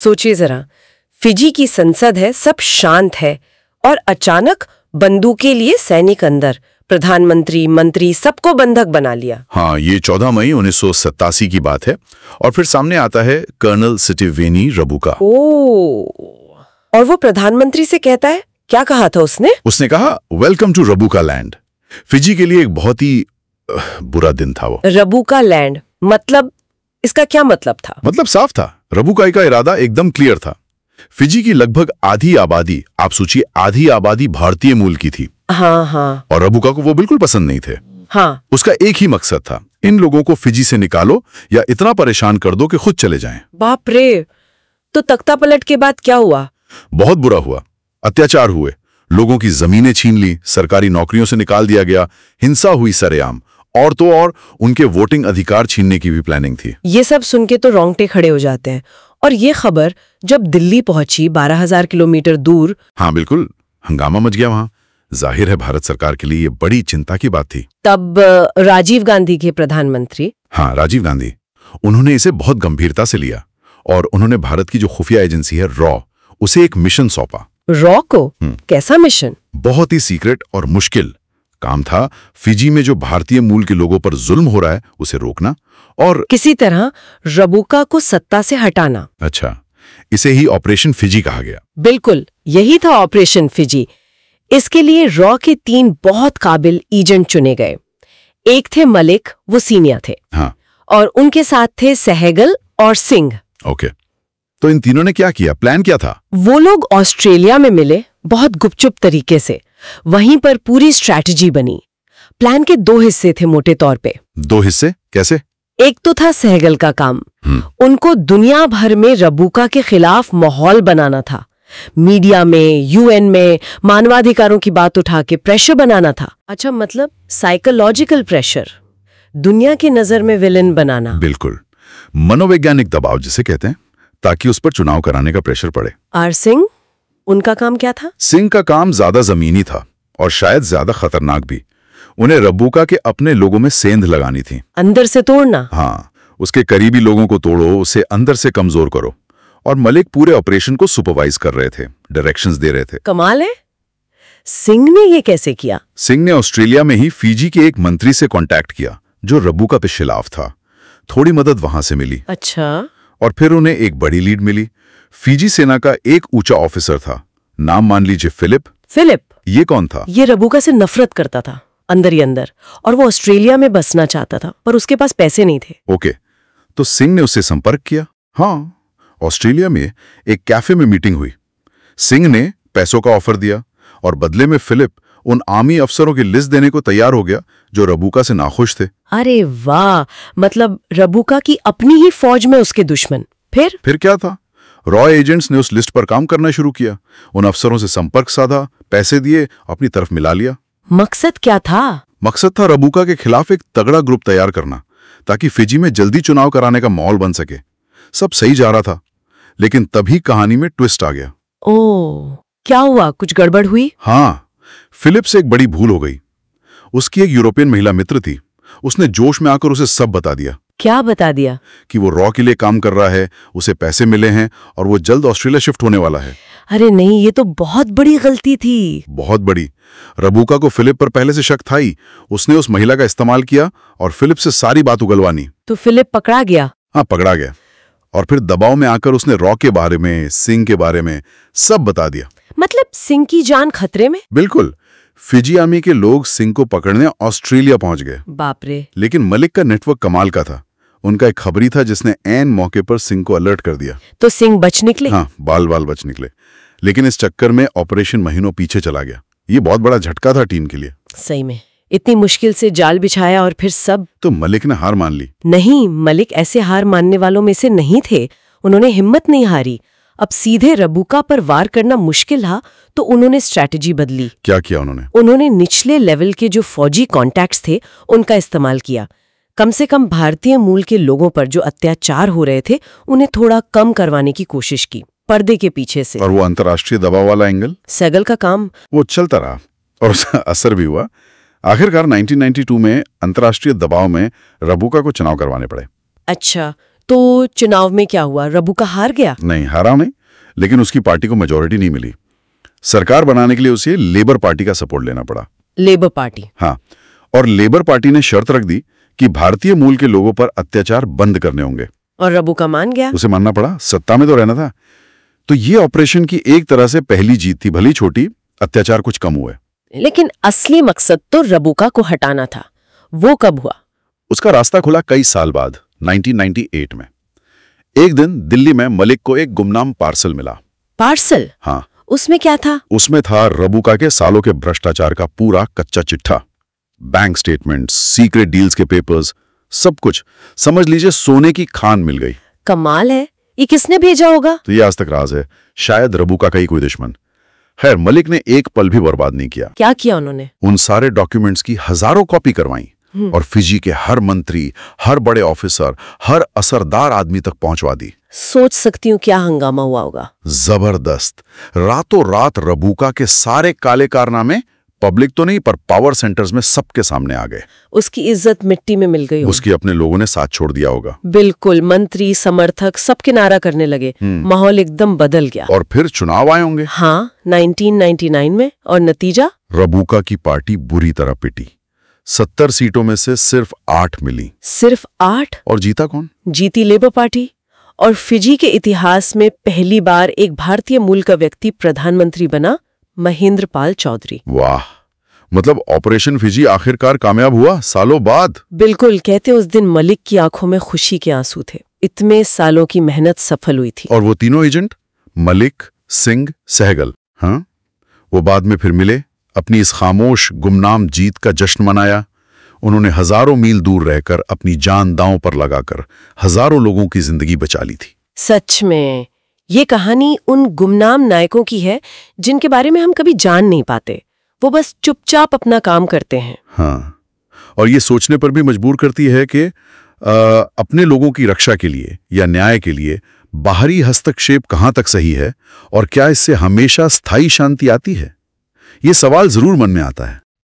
सोचिए जरा, फिजी की संसद है, सब शांत है, और अचानक बंदूकें लिए सैनिक अंदर, प्रधानमंत्री, मंत्री, सबको बंधक बना लिया। हाँ, ये 14 मई 1987 की बात है। और फिर सामने आता है कर्नल सिटिवेनी रबुका। और वो प्रधानमंत्री से कहता है, क्या कहा था उसने? उसने कहा, वेलकम टू रबुका लैंड। फिजी के लिए एक बहुत ही बुरा दिन था वो। रबुका लैंड मतलब, इसका क्या मतलब था? मतलब साफ था, रबुका का इरादा एकदम क्लियर था। फिजी की लगभग आधी आबादी, आप सोचिए, आधी आबादी भारतीय मूल की थी। हाँ हाँ। और रबुका को वो बिल्कुल पसंद नहीं थे। हाँ। उसका एक ही मकसद था, इन लोगों को फिजी से निकालो या इतना परेशान कर दो कि खुद चले जाएं। बाप रे! तो तख्ता पलट के बाद क्या हुआ? बहुत बुरा हुआ। अत्याचार हुए, लोगों की जमीनें छीन ली, सरकारी नौकरियों से निकाल दिया गया, हिंसा हुई सरेआम, और तो और उनके वोटिंग अधिकार छीनने की भी प्लानिंग थी। ये सब सुन के तो रोंगटे खड़े हो जाते हैं। और ये खबर जब दिल्ली पहुंची, 12,000 किलोमीटर दूर। हाँ बिल्कुल, हंगामा मच गया वहां। जाहिर है भारत सरकार के लिए ये बड़ी चिंता की बात थी। तब राजीव गांधी के प्रधानमंत्री, हाँ राजीव गांधी, उन्होंने इसे बहुत गंभीरता से लिया और उन्होंने भारत की जो खुफिया एजेंसी है रॉ, उसे एक मिशन सौंपा। रॉ को? कैसा मिशन? बहुत ही सीक्रेट और मुश्किल काम था। फिजी में जो भारतीय मूल के लोगों पर जुल्म हो रहा है उसे रोकना और किसी तरह रबुका को सत्ता से हटाना। अच्छा, इसे ही ऑपरेशन फिजी कहा गया। बिल्कुल, यही था ऑपरेशन फिजी। इसके लिए रॉ के 3 बहुत काबिल एजेंट चुने गए। एक थे मलिक, वो सीनियर थे। हाँ। और उनके साथ थे सहगल और सिंह। ओके, तो इन तीनों ने क्या किया, प्लान क्या था? वो लोग ऑस्ट्रेलिया में मिले, बहुत गुपचुप तरीके से। वहीं पर पूरी स्ट्रैटेजी बनी। प्लान के 2 हिस्से थे मोटे तौर पे। 2 हिस्से कैसे? एक तो था सहगल का काम। उनको दुनिया भर में रबुका के खिलाफ माहौल बनाना था। मीडिया में, यूएन में मानवाधिकारों की बात उठा के प्रेशर बनाना था। अच्छा, मतलब साइकोलॉजिकल प्रेशर, दुनिया की नजर में विलेन बनाना। बिल्कुल, मनोवैज्ञानिक दबाव जिसे कहते हैं, ताकि उस पर चुनाव कराने का प्रेशर पड़े। और सिंह, उनका काम क्या था? सिंह का काम ज्यादा जमीनी था और शायद ज्यादा खतरनाक भी। उन्हें रबुका के अपने लोगों में सेंध लगानी थी। अंदर से तोड़ना? हाँ, उसके करीबी लोगों को तोड़ो, उसे अंदर से कमजोर करो। और मलिक पूरे ऑपरेशन को सुपरवाइज कर रहे थे, डायरेक्शंस दे रहे थे। कमाल है। सिंह ने ये कैसे किया? सिंह ने ऑस्ट्रेलिया में ही फिजी के एक मंत्री से कांटेक्ट किया जो रबुका पे खिलाफ था। थोड़ी मदद वहां से मिली। अच्छा। और फिर उन्हें एक बड़ी लीड मिली। फिजी सेना का एक ऊंचा ऑफिसर था, नाम मान लीजिए फिलिप। फिलिप? ये कौन था? ये रबुका से नफरत करता था अंदर ही अंदर, और वो ऑस्ट्रेलिया में बसना चाहता था, पर उसके पास पैसे नहीं थे। ओके, तो सिंह ने उससे संपर्क किया। हाँ, ऑस्ट्रेलिया में एक कैफे में मीटिंग हुई। सिंह ने पैसों का ऑफर दिया और बदले में फिलिप उन आर्मी अफसरों की लिस्ट देने को तैयार हो गया जो रबुका से नाखुश थे। अरे वाह, मतलब रबुका की अपनी ही फौज में उसके दुश्मन। फिर क्या था? रॉ एजेंट्स ने उस लिस्ट पर काम करना शुरू किया। उन अफसरों से संपर्क साधा, पैसे दिए, अपनी तरफ मिला लिया। मकसद क्या था? मकसद था रबुका के खिलाफ एक तगड़ा ग्रुप तैयार करना, ताकि फिजी में जल्दी चुनाव कराने का माहौल बन सके। सब सही जा रहा था, लेकिन तभी कहानी में ट्विस्ट आ गया। ओह, क्या हुआ? कुछ गड़बड़ हुई? हाँ, फिलिप से एक बड़ी भूल हो गई। उसकी एक यूरोपियन महिला मित्र थी, उसने जोश में आकर उसे सब बता दिया। क्या बता दिया? कि वो रॉ के लिए काम कर रहा है, उसे पैसे मिले हैं और वो जल्द ऑस्ट्रेलिया शिफ्ट होने वाला है। अरे नहीं, ये तो बहुत बड़ी गलती थी। बहुत बड़ी। रबुका को फिलिप पर पहले से शक था ही। उसने उस महिला का इस्तेमाल किया और फिलिप से सारी बात उगलवानी। तो फिलिप पकड़ा गया? हाँ, पकड़ा गया। और फिर दबाव में आकर उसने रॉ के बारे में, सिंह के बारे में सब बता दिया। मतलब सिंह की जान खतरे में? बिल्कुल। फिजी आर्मी के लोग सिंह को पकड़ने ऑस्ट्रेलिया पहुंच गए। बाप रे। लेकिन मलिक का नेटवर्क कमाल का था। उनका एक खबरी था जिसने ऐन मौके पर सिंह को अलर्ट कर दिया। तो सिंह बच निकले? हाँ, बाल बाल बच निकले। लेकिन इस चक्कर में ऑपरेशन महीनों पीछे चला गया। ये बहुत बड़ा झटका था टीम के लिए। सही में, इतनी मुश्किल से जाल बिछाया और फिर सब। तो मलिक ने हार मान ली? नहीं, मलिक ऐसे हार मानने वालों में से नहीं थे। उन्होंने हिम्मत नहीं हारी। अब सीधे रबुका पर वार करना मुश्किल था, तो उन्होंने स्ट्रैटेजी बदली। क्या किया उन्होंने? उन्होंने निचले लेवल के जो फौजी कॉन्टैक्ट्स थे उनका इस्तेमाल किया। कम से कम भारतीय मूल के लोगों पर जो अत्याचार हो रहे थे उन्हें थोड़ा कम करवाने की कोशिश की, पर्दे के पीछे से। और वो अंतर्राष्ट्रीय दबाव वाला एंगल, सहगल का काम, वो चलता रहा और उसका असर भी हुआ। आखिरकार 1992 में अंतर्राष्ट्रीय दबाव में रबुका को चुनाव करवाने पड़े। अच्छा, तो चुनाव में क्या हुआ, रबुका हार गया? नहीं, हारा नहीं, लेकिन उसकी पार्टी को मेजोरिटी नहीं मिली। सरकार बनाने के लिए उसे लेबर पार्टी का सपोर्ट लेना पड़ा। Labour party? हाँ, और लेबर पार्टी ने शर्त रख दी कि भारतीय मूल के लोगों पर अत्याचार बंद करने होंगे। और रबुका मान गया? उसे मानना पड़ा, सत्ता में तो रहना था। तो ये ऑपरेशन की एक तरह से पहली जीत थी, भली छोटी, अत्याचार कुछ कम हुए। लेकिन असली मकसद तो रबुका को हटाना था। वो कब हुआ? उसका रास्ता खुला कई साल बाद, 1998 में। एक दिन दिल्ली में मलिक को एक गुमनाम पार्सल मिला। पार्सल? हाँ। उसमें क्या था? उसमें था रबुका के सालों के भ्रष्टाचार का पूरा कच्चा चिट्ठा। बैंक स्टेटमेंट्स, सीक्रेट डील्स के पेपर्स, सब कुछ। समझ लीजिए सोने की खान मिल गई। कमाल है। ये किसने भेजा होगा? तो ये आज तक राज है, शायद रबुका का ही कोई दुश्मन। खैर, मलिक ने एक पल भी बर्बाद नहीं किया। क्या किया उन्होंने? उन सारे डॉक्यूमेंट्स की हजारों कॉपी करवाई और फिजी के हर मंत्री, हर बड़े ऑफिसर, हर असरदार आदमी तक पहुंचवा दी। सोच सकती हूँ क्या हंगामा हुआ होगा। जबरदस्त। रातों रात रबुका के सारे काले कारनामे पब्लिक तो नहीं पर पावर सेंटर्स में सबके सामने आ गए। उसकी इज्जत मिट्टी में मिल गई। उसकी अपने लोगों ने साथ छोड़ दिया होगा। बिल्कुल, मंत्री, समर्थक सबके नारा करने लगे। माहौल एकदम बदल गया। और फिर चुनाव आए होंगे। हाँ, 1999 में। और नतीजा? रबुका की पार्टी बुरी तरह पिटी। 70 सीटों में से सिर्फ 8 मिली। सिर्फ 8? और जीता कौन? जीती लेबर पार्टी। और फिजी के इतिहास में पहली बार एक भारतीय मूल का व्यक्ति प्रधानमंत्री बना, महेंद्र पाल चौधरी। वाह, मतलब ऑपरेशन फिजी आखिरकार कामयाब हुआ सालों बाद। बिल्कुल। कहते उस दिन मलिक की आंखों में खुशी के आंसू थे। इतने सालों की मेहनत सफल हुई थी। और वो तीनों एजेंट, मलिक, सिंह, सहगल, हाँ, वो बाद में फिर मिले, अपनी इस खामोश गुमनाम जीत का जश्न मनाया। उन्होंने हजारों मील दूर रहकर अपनी जान दांव पर लगाकर हजारों लोगों की जिंदगी बचा ली थी। सच में ये कहानी उन गुमनाम नायकों की है जिनके बारे में हम कभी जान नहीं पाते। वो बस चुपचाप अपना काम करते हैं। हाँ, और ये सोचने पर भी मजबूर करती है कि अपने लोगों की रक्षा के लिए या न्याय के लिए बाहरी हस्तक्षेप कहाँ तक सही है और क्या इससे हमेशा स्थायी शांति आती है। ये सवाल जरूर मन में आता है।